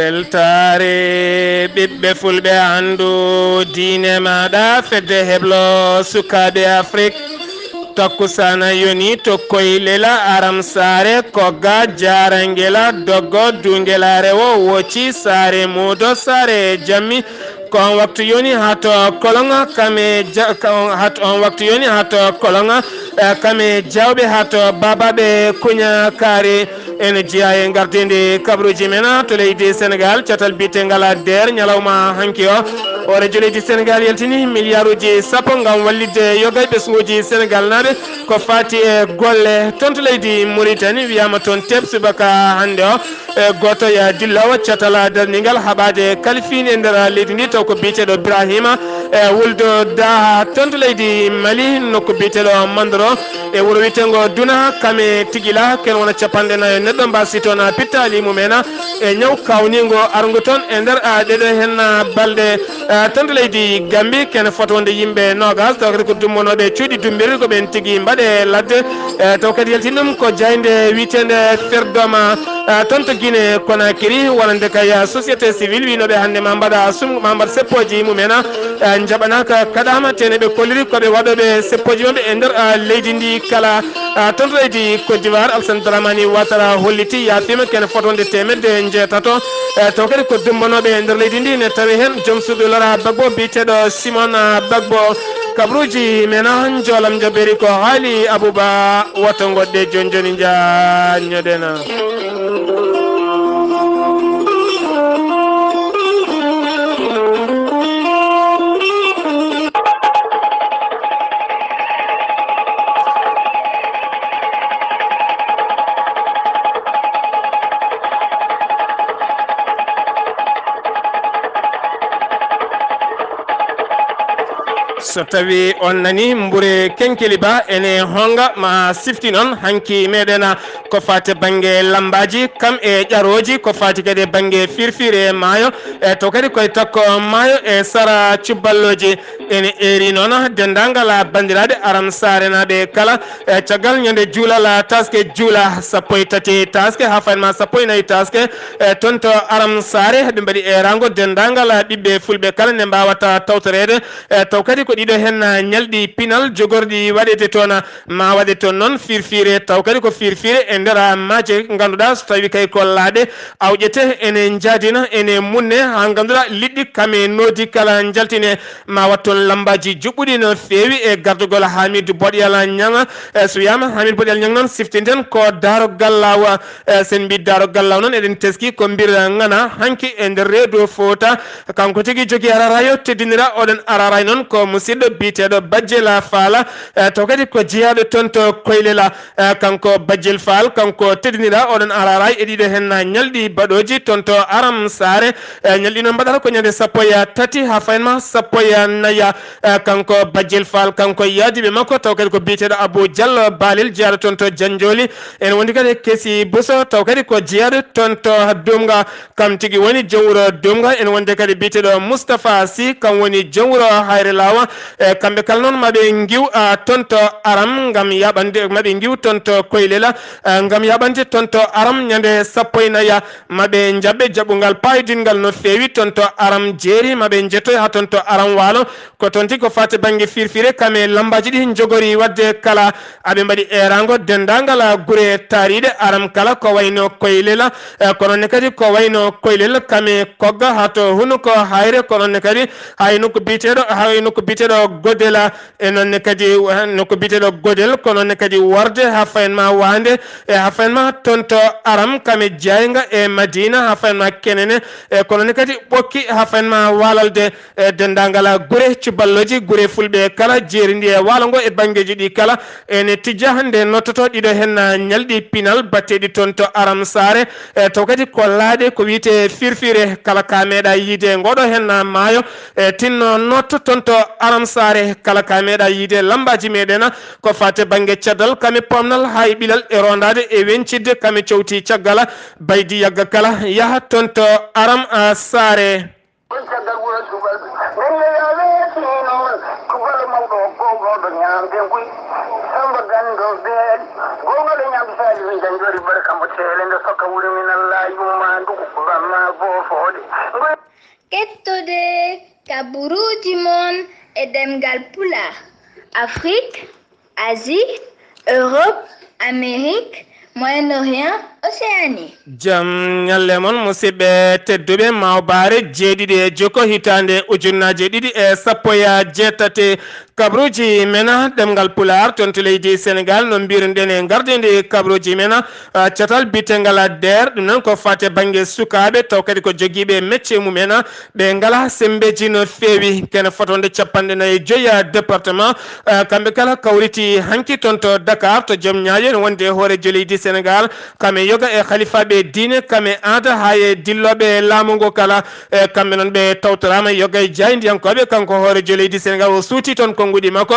weltare ɓiɓɓe fulɓe andu diine maɗa fedde heblo sukaɓe Afrique takkusana yoni to koylela aram sare kogga jarangela doggo dungelare wo woci sare modo sare jammi kon waktu yoni hato kolonga kame hat on waktu yoni hato kolonga kame jawbe hato bababe kunya kare en jiya e gardinde kabruji mena to leydi Sénégal catal bite ngala der nyalawma hanki o ore joledi Sénégal yeltini milliarduji sappo ngam wallide yogay ɓesguji Sénégal naɓe ko fati e golle ton to leydi Mauritanie wiyama toon tebsubaka hande o goto ya dillowo catala darningal haɓade kalfini e nder leydi ndi taw ko biteɗo Ibrahima wuldo daha ton to leydi Mali nokko biteɗo Mandoro e wuuro witengo Duna kame tigila ken wona capanɗe nayo neɗɗo mbasi toon pittali mumena e ñaw kawnigo argo toon e nder ɗeɗo hen balɗe ton to leydi Gambie ken fotode yimɓe nogas taw kadi ko dummonoɓe cuuɗi dumbiri ko ɓen tigui mbaɗe ladde taw kadi yaltin ɗum ko jayde witende ferdoma ton to Guinée Conakry wonande kay société civile winoɓe hande ma mbaɗa ma mbaɗa seppoji mumena jaɓanaka kaɗama tene ɓe kolliri koɓe waɗoɓe seppoji mabɓe e nder leydi ndi kala ton to leydi Côte d'Ivoire Alassane Dramani Ouattara holliti yafima ken fotonde temedde jeetato taw kadi ko dumbanoɓe e nder leydi ndi ne tawi hen joom suuɓi Laurent Gbagbo biteɗo Simon Gbagbo kabruji mena jolam jaberi ko haali Abouba woto goɗɗe joni jañoɗena. so tawi on nani mbure kenkeli ba ene honga ma sifti noon hanki meɗen ko fati banggue lambaji kam e ƴaroji ko fati kadi banggue firfire maayo e to kadi koye takko maayo e sara cubballoji ene eri noon dendagal bandiraɓe aram sare naɓe kala e caggal ñande juulal taske juula sappo e tati taske ha fayma sappo e nayyi taske e toon to aram sare ɓe mbaɗi erango dendagal ɓiɓɓe fulɓe kala ne mbawata tawtorede e taw kadi ko ɗiɗo hen ñalɗi pinal jogorɗi waɗete toon ma waɗe toon noon firfire taw kadi ko firfire e nder maaje ganduɗa so tawi kay ko laaɗe awƴete ene jaadina ene munne ha ganduɗa liɗɗi kame noodi kala jaltine ma wat toon lambaji juɓɓuɗi no feewi e gardugol Hamidou Boɗyal Niang so wiyama Hamidou Boɗyal Niang noon siftinten ko darogal law sen mbi darogal law noon eɗen teski ko mbir ngana hanki e nder reedu Fouta kanko tigui jogui ararayo teddinira oɗon araray noon ko musidɗo biteɗo Badjel Fall to kadi ko jeeyaɗo toon to Koylela kanko Badjel Fall kanko teddinira oɗon araray e ɗiɗo hen ñalɗi baɗoji toon to Aram Sare ñalɗi noon mbaɗata ko ñande sappo e tati ha faynma sappo e nayya kanko Badjel Fall kanko yaadiɓe makko taw kadi ko biteɗo Abou Diallo Balil jeeyaɗo toon to Janjoli en wondi kadi Kessi Bousso taw kadi ko jeeyaɗo toon to Dumga kam tigui woni joom wuuro Dumga en wonde kadi biteɗo Moustapha Sy kam woni joom wuuro Hayre Lawa kamɓe kala noon maɓe giw toon to Aram gam yaɓande maɓe giw toon to Koylela gam yaɓande toon to Aram ñande sappo e nayya maɓe jaɓɓe jaɓɓugal payidingal no fewi toon to Aram jeeri maɓe jettoy ha toon to Aram Waalo ko toon tigui ko fate banggue firfire kame lambaji ɗi jogori wadde kala aɓe mbaɗi erango dendagal guure tariɗe Aram kala ko wayno Koylela kononne kadi ko wayno Koylela kame kogga ha to hunuko hayre kononne kadi hay nokko biteɗo Godela e nonne kadi nokko biteɗo Godel kononne kadi Warde ha fayenma Wande e ha fayenma toon to Aram kame jayga e Madina ha fayenma Kenene e kononne kadi ɓokki ha fayenma Walalde e dendagal guure cuballoji guure fulɓe kala jeeri ndi e waalo ngo e banggueji ɗi kala ene tijja hande nottoto ɗiɗo hen ñalɗi pinal batteɗi toon to Aram Sare e taw kadi ko laaɗe ko wiyete firfire kala ka meeɗa yiide ngoɗo hen maayo e tinno notto toon to Aram Sare kala ka meeɗa yiide lambaji meɗen ko fate banggue caddal kame pomnal hay ɓilal e rondade e wencidde kame cowti caggal baydi yagga kala yaaha toon to Aram Sare Kettude kaburuji mon e demgal pulaar Afrique, Asie, Europe, Amérique, Moyen-Orient, Océanie. Jam nyalle mon musidɓe tedduɓe mawbare jeeɗiɗi e jokko hitande ujunnaje ɗiɗi e sappoya jeetati kabruji mena ɗemgal pular toon to leydi Sénégal no mbiruɗen e gardede kabruji mena catal bitengal der ɗum noon ko fate banggue sukaɓe taw kadi ko joguiɓe métier mumena ɓe ngala sembeji no fewi kene fotonde 45 département kamɓe kala kawriti hanki toon to Dakar to joom ñaaƴo ne wonde hoorejo leydi Sénégal kame yoga e khalifaɓe diine kame aada ha e dilloɓe laamu ngo kala kamɓe noon ɓe tawtorama yoga e jaydiyankoɓe kanko hoorejo leydi Sénégal o suuti toon konguɗi makko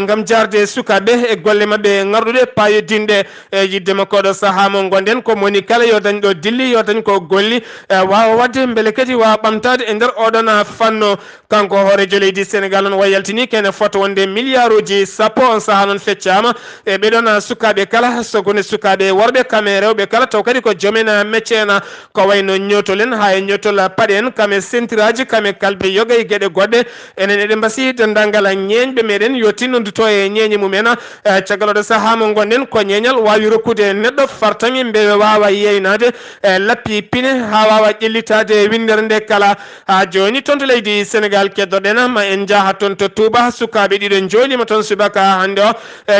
gam jarde sukaɓe e golle mabɓe ngarɗuɗe payodinɗe e yidde makko ɗo saaha mo gonɗen ko moni kala yo dañ ɗo dilli yo dañ ko golli wawa wadde beele kadi wawa ɓamtade e nder oɗon fanno kanko hoorejo leydi Sénégal noon wayaltini kene foto wonde milliard uji sappo on saaha noon feccama e ɓeɗon sukaɓe kala sogone sukaɓe worɓe kame rewɓe kala taw kadi ko joomen métier na ko wayno ñotolen ha e ñotol paɗe en kame sentiraji kame kalbe yoga e gueɗe goɗɗe enen eɗen mbasi dendagal ñeñɓe meɗen yo tinnodito e ñeñe mumen caggal oɗo saaha mo gonɗen ko ñeñal wawi rokkude neɗɗo fartami mbewe wawa yeynade lappi pine ha wawa ƴellitade windere nde kala ha joni toon to leydi Sénégal keddoɗen ma en jaaha toon to Touba sukaɓe ɗiɗo jolima toon subaka hande o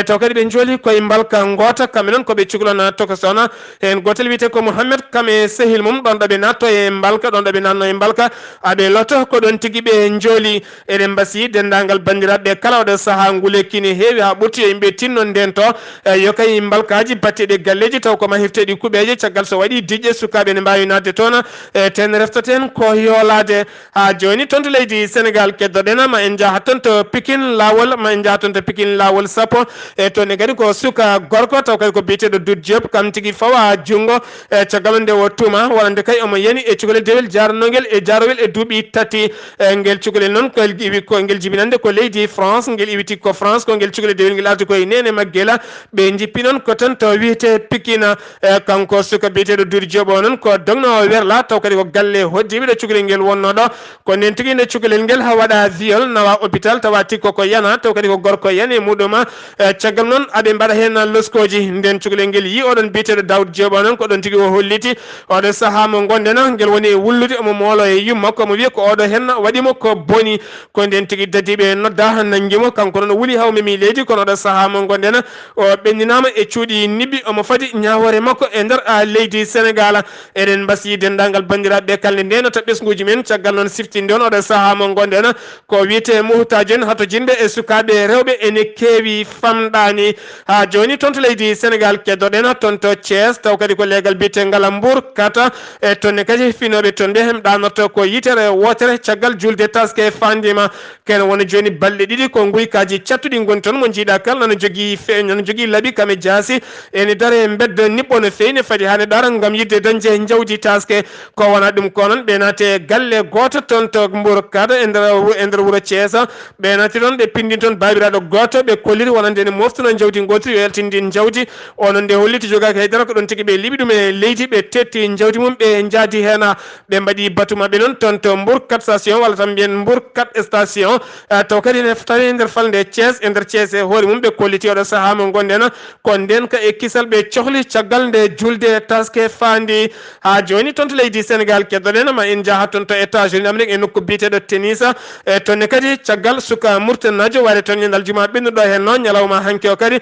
taw kadi ɓe jooli koye mbalka gota kamɓe noon koɓe cukalana tokosona hen gotel wiyete ko Mouhamed kame sehil mum ɗon ɗoɓe natto e mbalka ɗon ɗoɓe nanno e mbalka aɓe lotto ko ɗon tigui ɓe jooli eɗen mbasi dendagal bandiraɓe kala oɗo saaha ngulekini heewi ha ɓurti e yimɓe tinnon nden to yo kay mbalkaji batteɗe galleji taw koma hefteɗi kuɓeje caggal so waɗi diƴƴe sukaɓe ne mbawi nadde toon ten reftoten ko yoolade ha joni toon to leydi Sénégal keddoɗen ma en jaaha toon to Pikine lawol ma en jaaha toon to Pikine lawol sappo e toon kadi ko suka gorko taw kadi ko biyeteɗo Doudou Diop kam tigui fawa junggo caggal nde o tuma wonande kay omo yani e cukalel dewel jarnogel e jarowel e duuɓi tati ngel cukalel noon ko iwi ko ngel jibinande ko leydi France ngel iwiti ko France ko ngel cukalel dewel ngel ardi koye nene maggela ɓe jippi noon ko tan to wiyete Pikine kanko suka biyeteɗo Doudou Diop o noon ko dogno werla taw kadi ko galle hoddiɓe ɗo cukalel ngel wonno ɗo ko nden tigui nde cukalel ngel ha waɗa viol nawa hôpital tawa tikko ko yana taw kadi ko gorko yani e muɗum caggal noon aɓe mbaɗa hen loskoji nden cukalel ngel yi oɗon biyeteɗo Daoud Diop o noon ko ɗon tigui o holliti oɗo saaha mo gonɗen ngel woni e wullude omo moolo e yummakko omo wiya ko oɗo hen waɗimo ko boni ko nden tigui dadiɓe nodda nanguimo kanko noon wuuli haw memi leydi kono oɗo saaha mo gonɗen o ɓenninama e cuuɗi nibbi omo fadi ñawore makko e nder leydi Sénégal eɗen mbasi dendagal bandiraɓe kalde ndeno to ɓesguji men caggal noon siftinde on oɗo saaha mo gonɗen ko wiyete muhtaji en hato jinɓe e sukaɓe rewɓe ene keewi famɗani ha joni toon to leydi Sénégal keddoɗen toon to Thiès taw kadi ko leegal biyetengal Mbour kata e tonne kadi finoɓe toon ɓe hem ɗanoto ko yitere wotere caggal julde taske fandima ken wona joni balɗe ɗiɗi ko guykaji cattuɗi goni toon mo jiiɗa kala nana jogui laaɓi kame jaasi ene daare beddo niɓɓo no fewi ne fadi hane ɗara gam yidde dañde jawdi taske ko wona ɗum ko noon ɓe naate galle goto toon to Mbour kata e nder wuuro Thiès ɓe naati toon ɓe pindin toon babiraɗo goto ɓe kolliri wonande ne moftuno jawdi gotiri yo yaltindin jawdi onon nde holliti jogaki haydara ko ɗon tigui ɓe liɓi ɗum e leydi ɓe tetti jawdi mum ɓe jaadi hen ɓe mbaɗi batu mabɓe noon toon to Mbour 4 station walla tan mbiyen Mbour 4 station taw kadi ne tawi nder falde Thiès e nder Thiès e hoore mum ɓe kolliti oɗo saaha mo gonɗen ko nden ka e kisal ɓe cohli caggal nde julde taske fandi ha joni toon to leydi Sénégal keddoɗen ma en jaaha toon to États-Unis d'Amérique e nokku biyeteɗo tennis e tonne kadi caggal suka murtanajo waɗe toon ñandal juma ɓennuɗo hen noon ñalawma hanke o kadi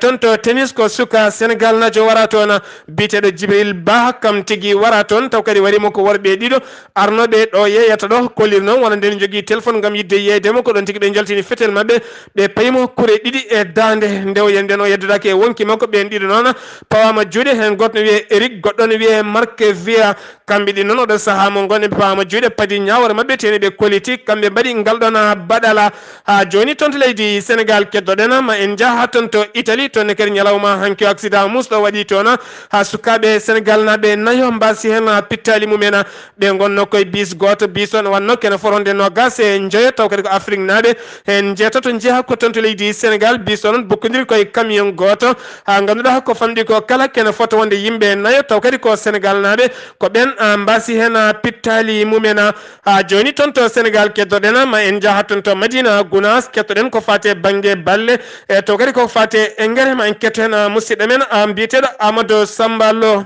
toon to tennis ko suka Sénégal najo wara toon biyeteɗo Djibril Ba kam tigui wara toon taw kadi warimo ko worɓe ɗiɗo arnoɓe ɗo yeyata ɗo kollir noon wona nden jogui téléphone gam yidde yeydemo ko ɗon tigui ɓe jaltini fetel mabɓe ɓe payimo kuure ɗiɗi e dande ndewyen nden o yeddodaki e wonki makko ɓen ɗiɗo noon pawama juuɗe hen goɗɗo ne wiye Eric goɗɗo ne wiye Marc Via kamɓe ɗi noon oɗo saaha mo gonɗe pawama juuɗe padi ñawore mabɓe teni ɓe koliti kamɓe mbaɗi ngal ɗon baɗala ha joni toon to leydi Sénégal keddoɗen ma en jaaha toon to Italie toon ne kadi ñalawma hanki accident musɗo waɗi toon ha sukaɓe Sénégal naɓe nayo mbasi hen pittali mumena ɓe gonno koye bis goto bis on wanno kene foronde nogas e jeeya taw kadi ko Afrique naɓe en jeetato jeeha ko tonto leydi Sénégal bis o noon bokkodiri koye camion goto ha ganduɗa ko famɗi ko kala kene foto wonde yimɓe nayo taw kadi ko Sénégal naɓe ko ɓen mbasi hen pittali mumena ha joni toon to Sénégal keddoɗen ma en jaaha toon to Madina Gounass kettoɗen ko fate banggue balle e to kadi ko fate engrais ma en ketto hen musidɗo men mbiyeteɗo Amadou Samba Lo.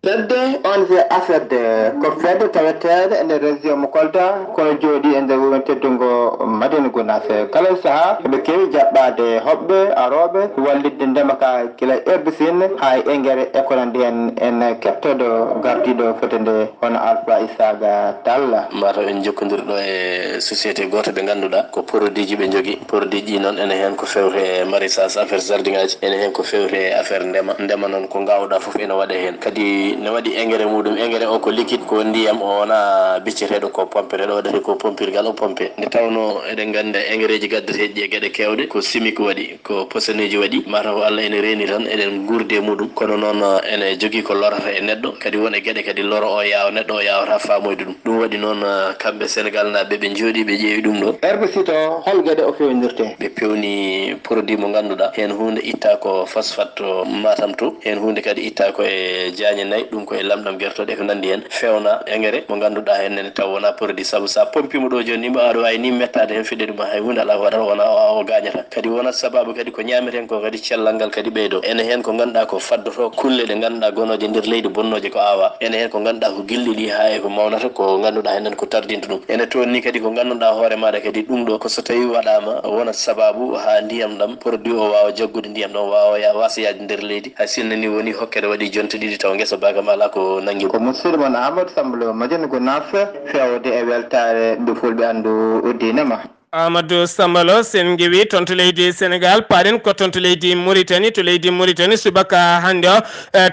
Ledde on je affaire ko fedde taweteɗe e nder région mo Kolda kono jooɗi e nder wuron teddungo Madina Gounass kala saaha ɓe keewi jaɓɓade hoɓɓe aroɓe wallidde ndema ka gila herbicide ha engrais e ko nandi en kettoɗo gardiɗo fete nde hono Alpha Isaga Talla mbataw en jokkodirɗo e société goto ɓe ganduɗa ko produit ji ɓe jogui produit ɗi noon ene hen ko fewte maraîchage affaire jardin aji ene hen ko fewte affaire ndema noon ko gawɗa foof ene waɗe hen kadi ne waɗi engrais muɗum engrais o ko liquide ko ndiyam o wona bicceteɗo ko pompeteɗo waɗete ko pompirgal o pompe nde tawno eɗen ganda engrais ji gaddateɗi e gueɗe kewɗe ko chimique waɗi ko posoneji waɗi mataw Allah ene reeni tan eɗen gurde muɗum kono noon ene jogui ko lorata e neɗɗo kadi won e gueɗe kadi loro o yawa neɗɗo o yawata famoyde ɗum waɗi noon kamɓe Sénégal naɓe ɓe jooɗi ɓe ƴeewi ɗum ɗo herbicide o hol gueɗe o fewnirte ɓe pewni produit mo ganduɗa hen hunde itta ko phosphate to Matam to hen hunde kadi itta ko e Diagne Nayyi ɗum koye lamɗam guertoɗe e ko nandi hen fewna engrais mo ganduɗa hennene taw wona produit saabu sa pompimo ɗo joni nimɓe aɗa wawi ni mettade hen fiɗede ma hay hunde ala waɗata wona o gañata kadi wonat sababu kadi ko ñameten ko kadi cellal ngal kadi ɓeydo ene hen ko ganduɗa ko faddoto kulle ɗe ganduɗa gonoje nder leydi bonnoje ko awa ene hen ko ganduɗa ko gilɗiɗi ha e ko mawnata ko ganduɗa henen ko tardinta ɗum ene toon ni kadi ko ganduɗa hoore maɗa kadi ɗum ɗo ko so tawi waɗama wonat sababu ha ndiyam ɗam produit o wawa jaggude ndiyam ɗam wawa wasayade nder leydi hay sinno ni woni hokkere waɗi jonte ɗiɗi taw guesa bagam ala ko nanggui ko musidɗo mon Amadou Samba Lo Madina Gounass fewde e weltare ndu fulɓe andu dinema Amadou Samba Lo sen gewi toon to leydi Sénégal paɗen ko toon to leydi Mauritanie to leydi Mauritanie subaka hande o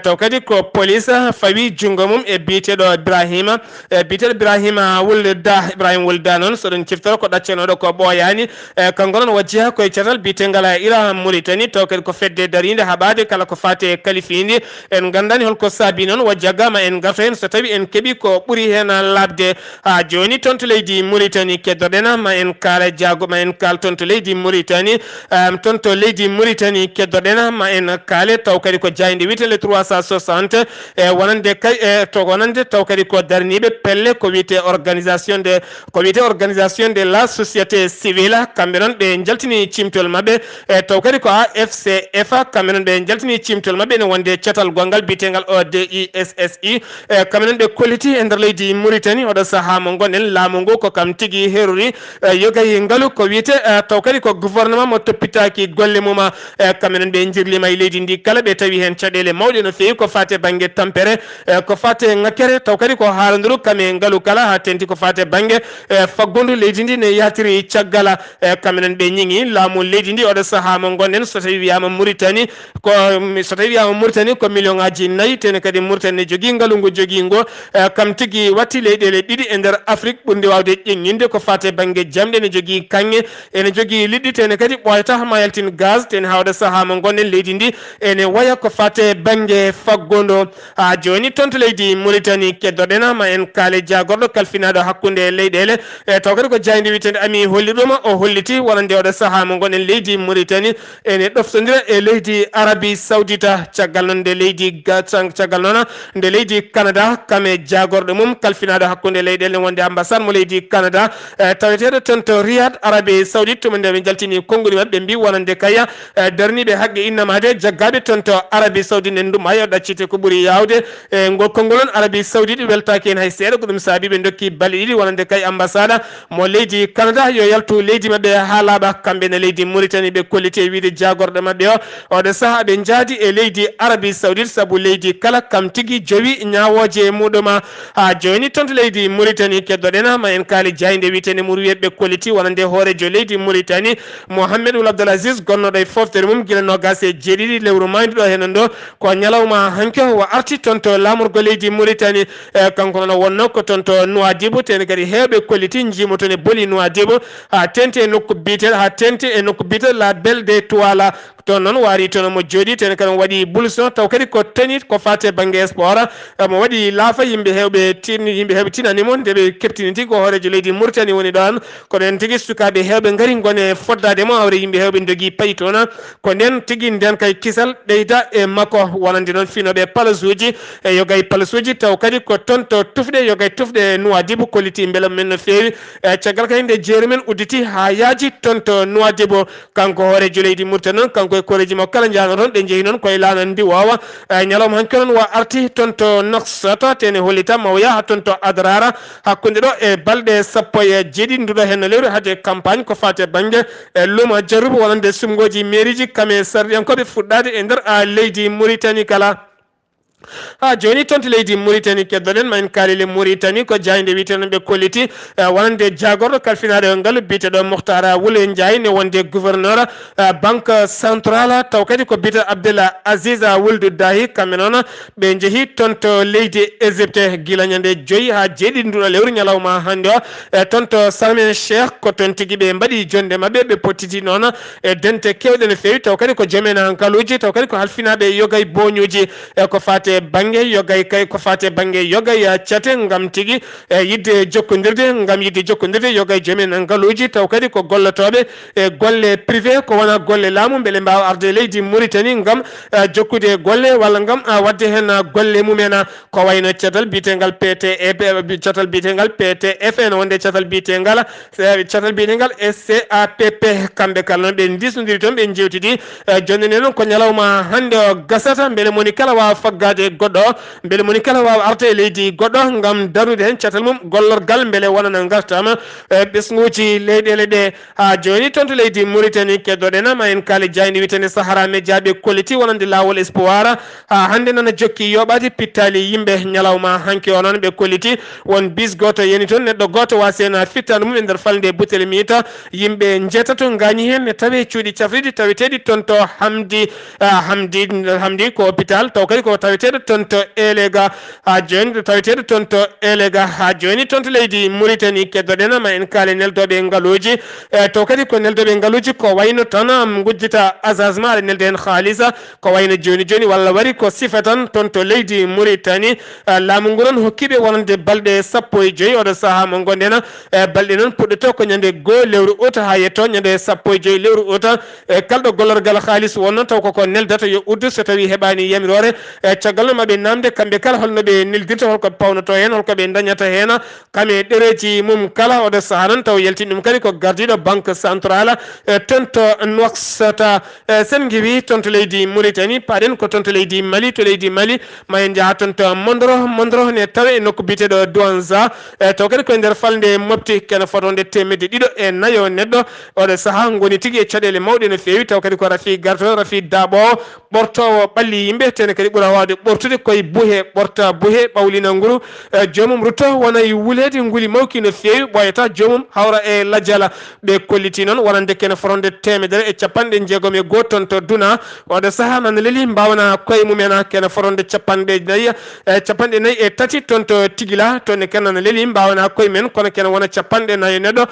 taw kadi ko police fawi jungo mum e biyeteɗo Ibrahima Ibrahima Wulda noon soɗon ciftoro ko ɗaccanoɗo ko ɓooyani kanko noon wajjiha koye catal biyetegal ira Mauritanie taw kadi ko fedde darinde haɓade kala ko fate kalifindi en gandani holko saabi noon wajjagama en garta hen so tawi en keeɓi ko ɓuuri hen labde ha joni toon to leydi Mauritanie keddoɗen ma en kaala jaago ma en kal toon to leydi Mauritanie toon to leydi Mauritanie keddoɗen ma en kaale taw kadi ko jayde witele 360 e wonande kay to wonande taw kadi ko darniɓe pelle ko wiyete organisation de la société civile kamɓe noon ɓe jaltini cimtol mabɓe e taw kadi ko AFCF kamɓe noon ɓe jaltini cimtol mabɓe ne wonde cetal gongal bitegal ODISSI kamɓe noon ɓe kolliti e nder leydi Mauritanie oɗo saaha mo gonɗen laamu ngu ko kam tigui herori yogayi ngalu ko wiyete taw kadi ko gouvernement mo toppitaki golle mum kamɓe noon ɓe jirlima e leydi ndi kala ɓe tawi hen caɗele mawɗe no fewi ko fate banggue tampere ko fate ngakkere taw kadi ko haalodiru kame ngalu kala ha tenti ko fate banggue faggodu leydi ndi ne yatiri caggal kamɓe noon ɓe ñiŋi laamu leydi ndi oɗo saaha mo gonɗen so tawi wiyama Mauritanie ko million ngaji 4 tene kadi Mauritanie ne jogui ngalu ngu jogui ngo kam tigui watti leyɗele ɗiɗi e nder Afrique ɓurde wawde ƴeŋñinde ko fate banggue jamɗe ne jogui kanŋe ene jogui liɗɗi tene kadi ɓoyata ma yaltin gaz tene hawde saaha mo gonɗen leydi ndi ene waya ko fate banggue faggodo ha joni toon to leydi Mauritanie keddoɗen ma en kaale jagorɗo kalfinaɗo hakkude leyɗele taw kadi ko jayde witede ami holli ɗum o holliti wonande oɗo saaha mo gonɗen leydi Mauritanie ene ɗoftodira e leydi Arabie Saoudita caggal noon nde leydi Canada kame jagorɗo mum kalfinaɗo hakkude leyɗele wonde ambassade mo leydi Canada taweteɗo toon to Riyad Arabie Saoudite tuma nde ɓe jaltini konnguli mabɓe mbi wonande kaya darniɓe haqqe innamade jaggaɓe toon to Arabie Saoudite en ɗum hayo ɗaccite ko ɓuuri yawde e ngol konngol on Arabie Saoudite weltaki hen hay seeɗa ko ɗum saabi ɓe dokki balɗe ɗiɗi wonande kay ambassade mo leydi Canada yo yaltu leydi mabɓe ha laaɓa kamɓe ne leydi Mauritanie ɓe kolliti e wiide jagorɗo mabɓe o oɗo saaha ɓe jaadi e leydi Arabie Saoudite saabu leydi kala kam tigui jowi ñawoje muɗum ha joni toon to leydi Mauritanie keddoɗen ma en kaali jayde witene Mouriye ɓe kolliti wonande hoorejo leydi Mauritanie Mohamed Ould Abdel Aziz gonnoɗo e foftere mum guila nogas e jeeɗiɗi lewru maydu ɗo henen ɗo ko ñalawma hanke o arti toon to lamorgo leydi Mauritanie kanko noon wonno ko toon to Nouadhibou tene kadi hewɓe kolliti jimo toon e booli Nouadhibou ha tenti e nokku biteɗo la Belle des Toiles to non wari to mo jodi ten kan wadi bulso taw kadi ko tani ko fate bange sport mo wadi lafa yimbe hewbe tinani mon de be keptiniti ko horejo leydi Mauritanie woni don ko den tigi sukabe hewbe ngari gone foddade mo awre yimbe hewbe dogi paytona ko den tigi den kay kisal deyda e makko wonande non finobe palasuji e yogay palasuji taw kadi ko tonto tufde yogay tufde Nouadhibou koliti belam men no fewi ciagal kayde jermen uditi ha yaji tonto Nouadhibou kanko horejo leydi Mauritanie kanko e koreji mo kala jano ron de jeyi non koy lanandi wawa nyalom hankonon wa arti tonto noksata tene holita mawya tonto adrara hakkunde do e balde sappo e jeedi ndudo hen lewru hade campagne ko fate bange e luma jarubu wonande sumgoji meriji kame sardi enkobe fuddade e nder leydi Mauritanie kala joni tonto leydi Mauritanie keddolen ma en kalile Mauritanie ko jayde witen be koliti wonande jagordo kalfinade ngal bitedo Mohtara Wule Ndiaye ne wonde gouverneur banque centrale taw kadi ko bita Abdullah Aziz Wuldu Dahi kamenona be jehi tonto leydi Egypte gilanyande joyi ha jeedi ndudo lewru nyalawma hande tonto Salmen Cheikh ko ton tigi be mbadi jonde mabbe be potiti non e dente kewde ne fewi taw kadi ko jomena hankaluji taw kadi ko halfinabe yogay boñuji ko fate bange yogay kay ko fate bange yogay ciate ngam tigi yidde jokkondirde ngam yidde jokkondirde yogay jomen ngaluji taw kadi ko gollotobe e golle privé ko wana golle laamu bele mbaaw arde leydi Mauritanie ngam jokkude golle walla ngam wadde hen golle mumena ko wayno ciatal bitengal PTE ciatal bitengal PTF en wonde ciatal bitengal SCAPP kambe kala be ndisndiri ton be jewtidi jonne non ko nyalawma hande gasata bele moni kala wa faggade goddo bele moni kala wa arte leydi goddo ngam darude hen ciatal mum gollorgal bele wonana ngartama besnguji leydele de ha joni tonto leydi Mauritanie keddodena ma en kali jayni witene Sahara Media be koliti wonande lawol espoir ha hande nana jokki yobati pittali yimbe nyalawma hanki onon be koliti won bis goto yeni ton neddo goto wasena fittanu mum nder falde butel mita yimbe jetato ngani hen ne tawe cuudi cafridi tawetedi tonto hamdi ko hôpital taw kadi ko tawetede tonto elega ha joni tawetede tonto elega ha joni tonto leydi Mauritanie keddodena ma en kale neldobe ngaluji to kadi ko neldobe ngaluji ko wayno tan gujjita azazma nelde en khalisa ko wayno joni walla wari ko sifatan tonto leydi Mauritanie laamu nguron hokkibe wonande balde sappo e joyi odo saha mo gondena balde non puddoto ko nyande go lewru ota ha yetto nyande sappo e joyi lewru ota kaldo gollorgal khalis wonno taw ko neldata yo uddu so tawi hebani yamirore ciagal mabe namde kambe kala holno be nildirta holko pawnoto hen holko be dañata hen kame dereji mum kala odo sahanan taw yelti dum kadi ko gardido banque centrale tonto noksata sen gibi tonto leydi Mauritanie paden ko tonto leydi Mali to leydi Mali ma en jaha tonto mondro ne tawe nokku bitedo Douanza taw kadi ko nder falde mofti ken fotonde temede dido e nayo neddo odo saha ngoni tigi e cadele mawde no fewi taw kadi ko rafi garto rafi dabo bortowo balli yimbe ten kadi bura wade bortude koy buhe borta buhe bawlina nguru jomum ruto wona wulede nguli mawki no fewi boyata jomum hawra e lajala be kolliti non wonande ken foronde temedere e capande jeegom e goton to duna odo saha nan leli mbawna koy mumena ken foronde capande nayi e tati tonto tigila tonne ken nan leli mbawna koy men kono ken wona capande nayi neddo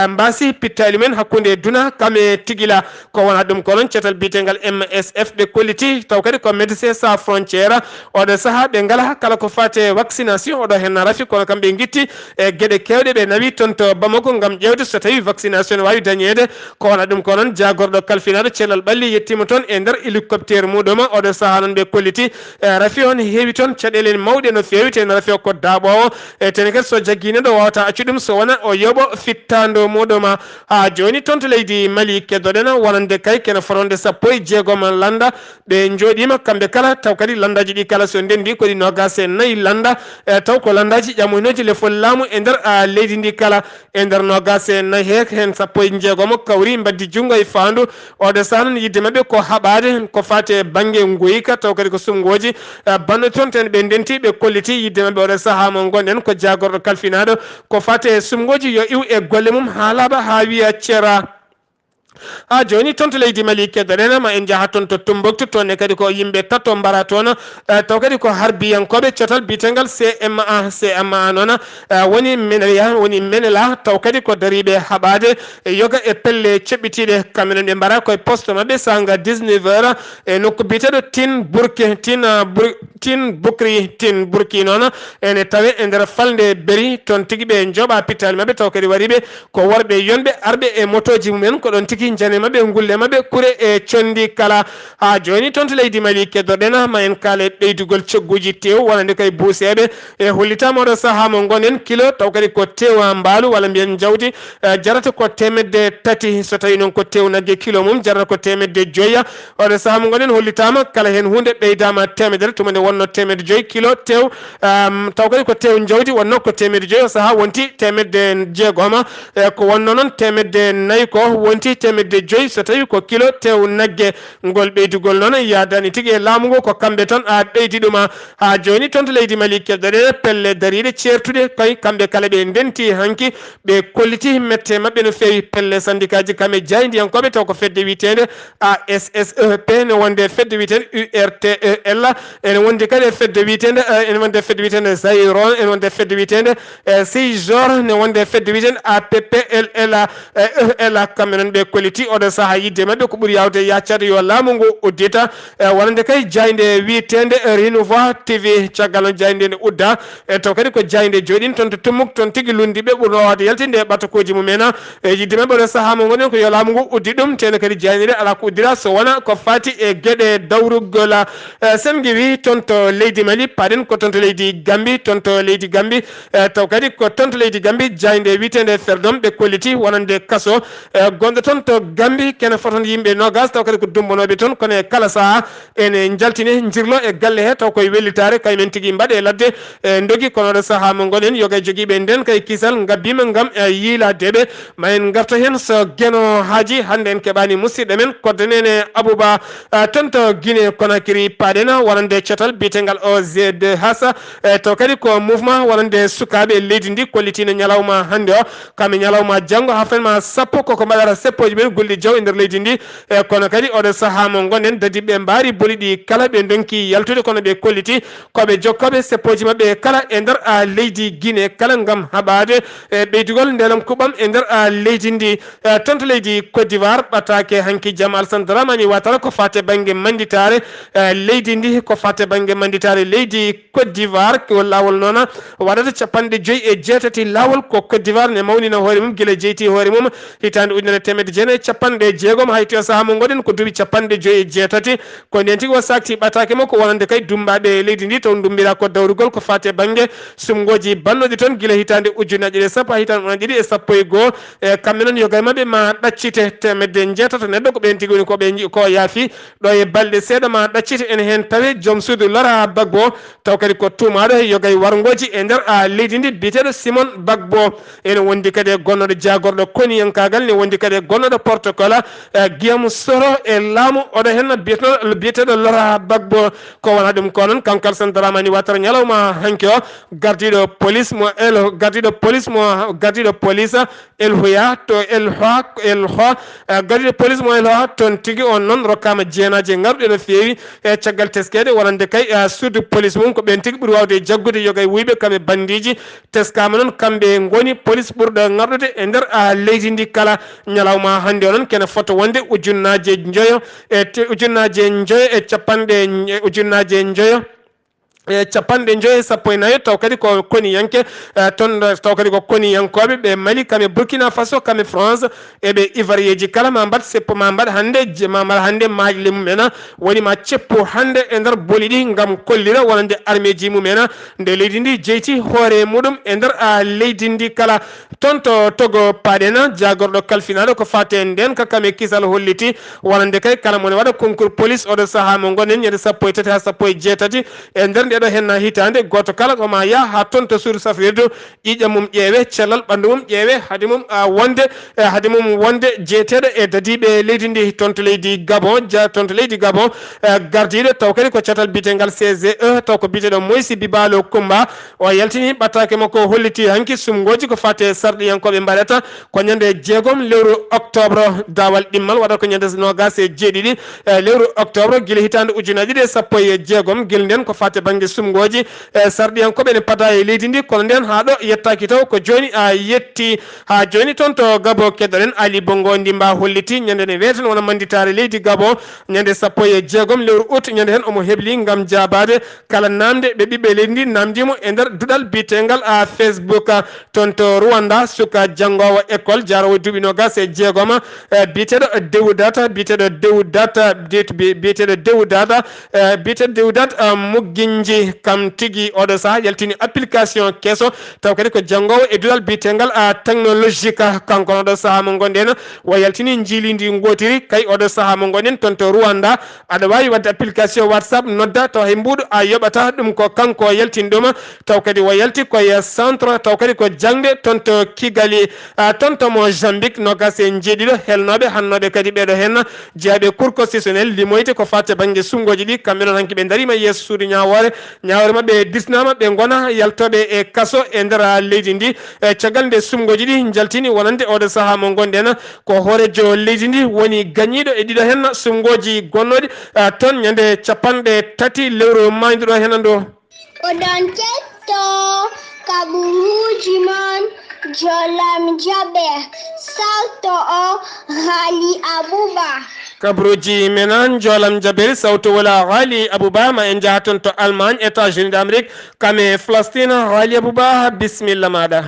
mbasi pittali men hakkunde duna kame tigila ko wona dum ko non cetal bitengal MSF be kolliti taw kadi ko Médecins Sans Frontières odo saha be ngala kala ko fate vaccination odo hen rafi kono kambe gitti e gede kewde be nawi tonto Bamako ngam ƴewde so tawi vaccination wawi dañede ko wona dum ko non jagordo kalfinado celal balli yettima ton e nder hélicoptère mudoma odo saha non be kolliti rafi on heewi ton caɗele mawɗe no fewi ten rafi ko daaɓowo e ten kadi so jaggine ɗo wawata accu ɗum so wona o yoɓo fittando muɗoma ha joni tonto leydi Mali keddoɗen wonande kay kene foronde sappo e jeegom landa ɓe jooɗima kamɓe kala taw kadi landaji ɗi kala so ndendi koɗi nogase nayyi landa taw ko landaji ƴamoynoji le fol laamu e nder leydi ndi kala e nder nogase nayyi hek hen sappo e jeegomo kawri mbaddi junggo e fandu oɗo sanan yidde mabɓe ko haɓade ko fate banggue ngoyika taw kadi ko sumgoji banno toon ten ɓe ndenti ɓe kolliti yidde mabɓe oɗo saaha mo gonɗen ko jagorɗo kalfinaɗo ko fate sumgoji yo iw e golle mum ha laaɓa ha wiya ceera ha joni tonto leydi Mali keddoɗen ma en jaha toon to Tombouctou toonne kadi ko yimɓe tatto mbara toon taw kadi ko harbiyankoɓe cotal bitengal CMA noon woni menela taw kadi ko dariɓe haɓade yoga e pelle ceɓɓitiɗe kamɓenen ɓe mbara koye poste mabɓe sanga 19h e nokku biteɗo tin burki noon ene tawe e nder falde beri toon tigui ɓe jooɓa pittali mabɓe taw kadi wariɓe ko worɓe yonɓe arɓe e motoji mumen ko ɗon tigui jane mabɓe gulle mabɓe kure e condi kala ha joni toon to leydi Mali keddoɗen ma en kaala ɓeydugol cogguji tew wonande kay buuseɓe e hollitama oɗo saaha mo gonen kilo taw kadi ko tew mbaalu walla mbiyen jawdi jarata ko 300 so tawi noon ko tew nagge kilo mum jarata ko 500 oɗo saaha mo gonen hollitama kala hen hunde ɓeydama 100 tumande wonno 500 kilo tew taw kadi ko tew jawdi wonno ko 100 o saaha wonti 600 ko wonno noon 400 ko wonti 500 so tawi ko kilo tew nagge ngol ɓeydugol noon yadani tigui e laamu ngo ko kamɓe tan a ɓeydi ɗuma ha joni toon to leydi Mali keddoɗe pelle dariɗe certude koye kamɓe kala ɓe ndenti hanki ɓe kolliti mette mabɓe no fewi pelle syndicat ji kamɓe jaydiyankoɓe taw ko fedde witede ASSEP ne wonde fedde witede URTEL ene wonde kadi e fedde witede Zairon ene wonde fedde witede Sijor ne wonde fedde witede APPLL kamɓe noon ɓe kolliti oɗo saaha yidde mabɓe ko ɓuuri yawde yaccade yo laamu ngu uddita wonande kay jayde witede Renouveau TV caggal noon jayde nde udda taw kadi ko jayde joɗin toon to Tombouctou toon tigui lundiɓe ɓurno wawde yaltinde e ɓatakoji mumen yidde mabɓe oɗo saaha mo gonen ko yo laamu ngu uddi ɗum teno kadi jayde ala ko uddira so wona ko fati e gueɗe dawrugol sen guewi toon to leydi Mali paɗen ko toon to leydi Gambie toon to leydi Gambie taw kadi ko toon to leydi Gambie jayde witede Ferdom ɓe kolliti wonande kaso gonɗo toon to Gambie kene foton yimɓe nogas taw kadi ko dumbonoɓe toon kono e kala saaha ene jaltine jirlo e galle he taw koye wellitare kaymen tigui mbaɗe e ladde dogi kono ɗo saaha mo gonen yoga joguiɓe nden kay kisal gabbima gam yiiladeɓe ma en garta hen so gueno haaji hande en keɓani musidɗo men koddanene Abouba toon to Guinée Conakry paɗen wonande cetal bitegal OZ hasa taw kadi ko mouvement wonande sukaɓe leydi ndi kollitino ñalawma hande o kamɓe ñalawma janggo ha fanma sappo koko mbaɗata seppoji men gulɗi jaw e nder leydi ndi kono kadi oɗo saaha mo gonen dadiɓe mbari boli ɗi kala ɓe donki yaltude kono ɓe kolliti koɓe jokkoɓe seppoji mabɓe kala e nder leydi Guinée kala gam haɓade ɓeydugol ndelam kuɓam e nder leydi ndi toon to leydi Côte d'Ivoire ɓatake hanki Jaam Alassane Dramani Ouattara ko fate banggue manditare leydi ndi ko fate banggue manditare leydi Côte d'Ivoire ko lawol noon waɗata 5 lawol ko Côte d'Ivoire ne mawnina hoore mum guila jeyti hoore mum hitande 1960 hayti o saaha mo goɗen ko duuɓi 58 ko nden tigui o sakti ɓatake makko wonande kay dumbaɓe leydi ndi taw dumbira ko dawrugol ko fate banggue sumgoji bannoɗi toon guila hitande 1010 ha hitande 11 kamɓe noon yogay mabɓe ma ɗaccite 600 neɗɗo ko ɓen tigui woni koɓe ko yaafi ɗo e balɗe seeɗa ma ɗaccite ene hen tawe joom suudu Laurent Gbagbo taw kadi ko tumaɗo yogay wargoji e nder leydi ndi biteɗo Simon Gbagbo ene wondi kadi e gonnoɗo jagorɗo koniyankagal ne wondi kadi e gonnoɗo protocole Guillaume Soro e laamu oɗo hen biyeteɗo Laurent Gbagbo ko wona ɗum ko noon kanko Alassane Dramani Ouattara ñalawma hanki o gardiɗo police Elhoya to gardiɗo police mo Elhoya toon tigui on noon rokkama jeenaji garɗe no fewi e caggal teskede wonande kay suudu police mum ko ɓen tigui ɓuuri wawde jaggude yogay wuyɓe kamɓe bandiji teskama noon kamɓe goni police ɓurɗo garɗude e nder leydi ndi kala ñalawma hande o noon kene foto wonde ujunnaje joyo e capanɗe joyi sappo e nayo taw kadi ko koniyanke toon taw kadi ko koniyankoɓe ɓe Mali kamɓe Burkina Faso kamɓe France eɓe ivoirieji kala ma mbaɗ seppo ma mbaɗ hande majle mumen woni ma ceppo hande e nder boli ɗi gam kollira wonande armée ji mumen nde leydi ndi jeyti hoore muɗum e nder leydi ndi kala toon to Togo paɗen jagorɗo kalfinaɗo ko fate nden kakame kisal holliti wonande kay kala mone waɗa concours police oɗo saaha mo gonen ñande 13 ha 18 e nder ndeɗo hen hitande goto kala ko ma ya ha toon to suudu safrirdu ƴiƴam mum ƴeewe cellal ɓandu mum ƴeewe haade mum wonde jeeteɗo e dadiɓe leydi ndi toon to leydi Gabon toon to leydi Gabon gardiɗo taw kadi ko catal bitengal CGE taw ko biteɗo Moysi Bibalo Kumba o yaltini ɓattake makko holliti hanki sumgoji ko fate sarɗiyankoɓe mbaɗata ko ñande 6 lewru octobre dawal ɗimmal waɗata ko ñande 27 lewru octobre guila hitande ujunaji ɗe 16 guel nden ko fate banggue sumgoji sarɗiyankoɓe ne pada e leydi ndi kono nden ha ɗo yettaki taw ko joni a yetti ha joni toon to Gabon keddoɗen Ali Bongo Ndimba holliti ñande ne weten wona manditare leydi Gabon ñande 16 lewru août ñande hen omo hebli gam jabade kala namde ɓe ɓiɓɓe leydi ndi namdimo e nder duɗal bitegal Facebook toon to Rwanda suka jangowo école jarowo duuɓi nogas e jeegom biteɗo Dewdata biteɗo Dewdata Mugginji kam tigui oɗo saaha yaltini application kesso taw kadi ko jangowo e duɗal bitegal technologique kanko oɗo saaha mo gonɗen o yaltini jiilidi gotiri kay oɗo saaha mo gonɗen toon to Rwanda aɗa wawi wadde application WhatsApp nodda taw hay mbuɗo a yoɓata ɗum ko kanko yaltini ɗum taw kadi o yalti koye centre taw kadi ko jangde toon to Kigali toon to Mozambique nogas e jeeɗiɗo helnoɓe hannoɓe kadi ɓeɗo hen jeeyaɓe cour constitutionnel limoyte ko fatte banggue sumgoji ɗi kamɓe noon hanki ɓe darima yeeso suudu ñawore mabɓe disnama ɓe gona yaltoɓe e kaso e nder leydi ndi caggal nde sumgoji ɗi jaltini wonande oɗo saaha mo gonɗen ko hoorejo leydi ndi woni gañiɗo e ɗiɗo hen sumgoji gonnoɗi toon ñande 30 lewru mayduɗo hen ndo oɗon ketto kaɓuruji mon jolam jaɓe salto o haali abouba kabruji menan jolam jabel sawto wala Ghali Abouba ma en jaha toon to Allemagne États-Unis d'Amérique kame Palestine Ghali Abouba bisimilla maɗa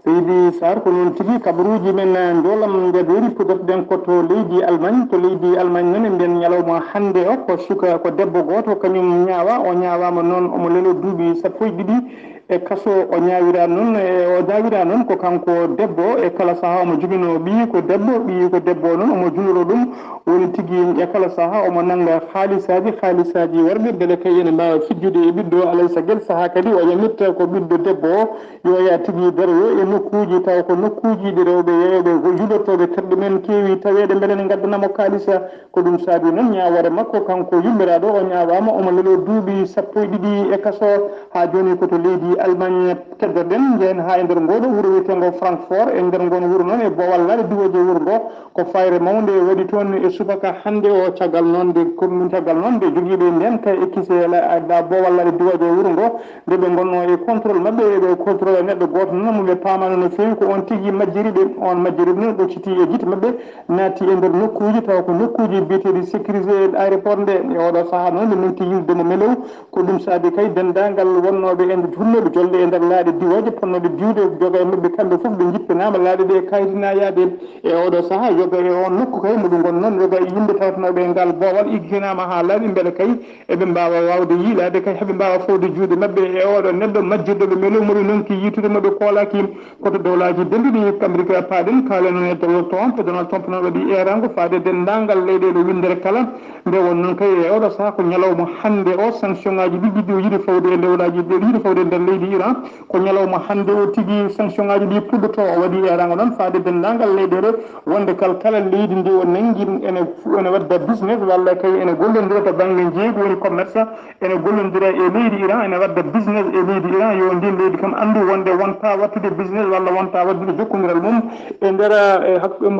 seydi sar ko noon tigui kabaruji men jolam jaberi puɗorɗen ko to leydi Allemagne noon e nden ñalawma hande o ko suka ko debbo goto kañum ñaawa o ñaawama noon omo lelo duuɓi 1 e kaso o ñaawira noon ko kanko debbo e kala saaha omo jogino ɓii ko debbo noon omo junoro ɗum woni tigui e kala saaha omo nanga haalisaji worɓe beele kay ene mbawa fijjude e ɓiɗɗo alay saguel saaha kadi o yamitta ko ɓiɗɗo debbo o yoya tigui daroyo e nokkuji taw ko nokkuji ɗi rewɓe yeyoɓe juɗortoɓe terɗe men keewi taweɗe beele ne gaddanamo kalisa ko ɗum saabi noon ñawore makko kanko yummiraɗo o ñawama omo lelo duuɓi 12 e kaso ha joni koto leydi Allemagne keddoɗen jeen ha e nder ngoɗo wuuro wiyetego Francfort e nder ngon wuuro noon e bowallaɗe duwoje wuuro ngo ko fayre mawde waɗi toon e subaka hande o caggal noon nde joguiɓe nden kay ekkise da bowallaɗe duwoje wuuro ngo nde ɓe gonno e contrôle mabɓe eɓe contrôle neɗɗo goto noon moɓe pamano no fewi ko on tigui majjiriɓe on majjiriɓe noon ɗocciti e guite mabɓe naati e nder nokkuji taw ko nokkuji biyeteɗi sécurisé aéroport nde e oɗo saaha noon ɓe menti yildemo melew ko ɗum saabi kay dendagal wonnoɓe e hunnoɓe jolde e nder laaɗe diwoje ponnoɓe diwde joga e mabɓe kamɓe foof ɓe jippinama laaɗe ɗe kayitina yaade e oɗo saaha yoga e on nokku kay moɗum gon noon yoga e yimɓe tawtanoɓe e ngal boowal igginama ha laaɓi beele kay eɓe mbawa wawde yiilade kay heeɓe mbawa fawde juuɗe mabɓe e oɗo neɗɗo majjirɗoɓe melew moɓe nonki yitude moɓe koolaki koto dowlaji denduɗi Amérique paaɗen kaalen noon e Donald Trump noon waɗi erango faade dendagal leyɗele windere kala nde won noon kay e oɗo saaha ko ñalawma hande o sanction ngaji ɗi ɗiɗi yiiɗi fawde e lewlaji ɗe yiiɗi fawde e nder leydi Iran ko ñalawma hande o tigui sanction ngaji ɗi puɗɗoto o waɗi erango noon faade dendagal leyɗele wonde kala leydi ndi o nangui ene wadda business walla kay ene gollodira to banggue jeeygu woni commerce ene gollodira e leydi Iran ene wadda business e leydi Iran yo ndin leydi kam andu wonde wonta wattude business walla wonta waddude jokkodiral mum e nder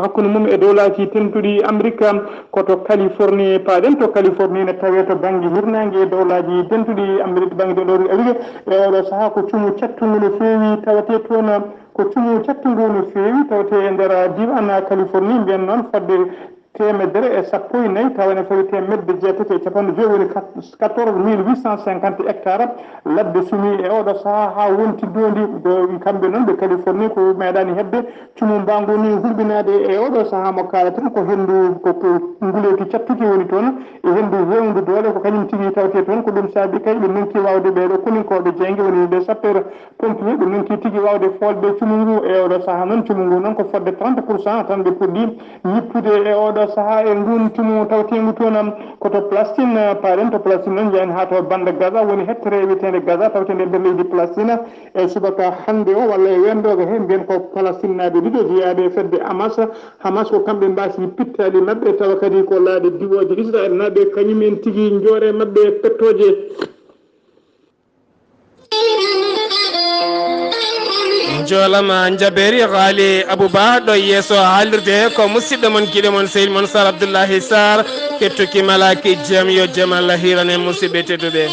hakkude mum e dowlaji tentuɗi Amérique koto Californie paaɗen to Californie ne tawe to banggue hirnangue e dowlaji tentuɗi Amérique banggue ɗo Amérique e oɗo saaha ko cuumu cattugu no feewi tawate toon ko cuumu cattugu no feewi tawate e nder diwan Californie mbiyen noon fodde 114 tawa ene fawi 1jeetati woni 14 850 hectares ladde sumi e oɗo saaha ha wonti dondi kamɓe noon ɓe Californie ko meeɗani hedde cumu mbangu ni hulɓinade e oɗo saaha mo kalaten ko hendu ko nguleyki cattuki woni toon e hendu wewndu doole ko kañum tigui tawte toon ko ɗum saabi kay ɓe nonki wawde ɓeɗo koninkoɓe jeygue woni des sapeurs pompier ɓe nonki tigui wawde folde cumu ngu e oɗo saaha noon cumu ngu noon ko fodde 30% tan ɓe puɗɗi ñippude e oɗo saha e nduntumo tawtengu toon koto Palestine paren to Palestine noon jeyani ha to bande Gaza woni hettere wiyetede Gaza tawtede nder leydi Palestine e subaka hande o walla e wendoga he mbiyen ko Palestine naaɓe ɗiɗo jeeyaɓe fedde Hamas ko kamɓe mbasi pittali mabɓe tawa kadi ko laaɗe diwoje Israel naaɓe kañumen tigui joore mabɓe pettoje jolama jaberi ghali abouba ɗo yeeso haalirde ko musidɗo mon guiɗo mon sehil mon Sar Abdoullahi Sarr kettuki malaki jaam yo jaam Allah hirane musidɓe tedduɓe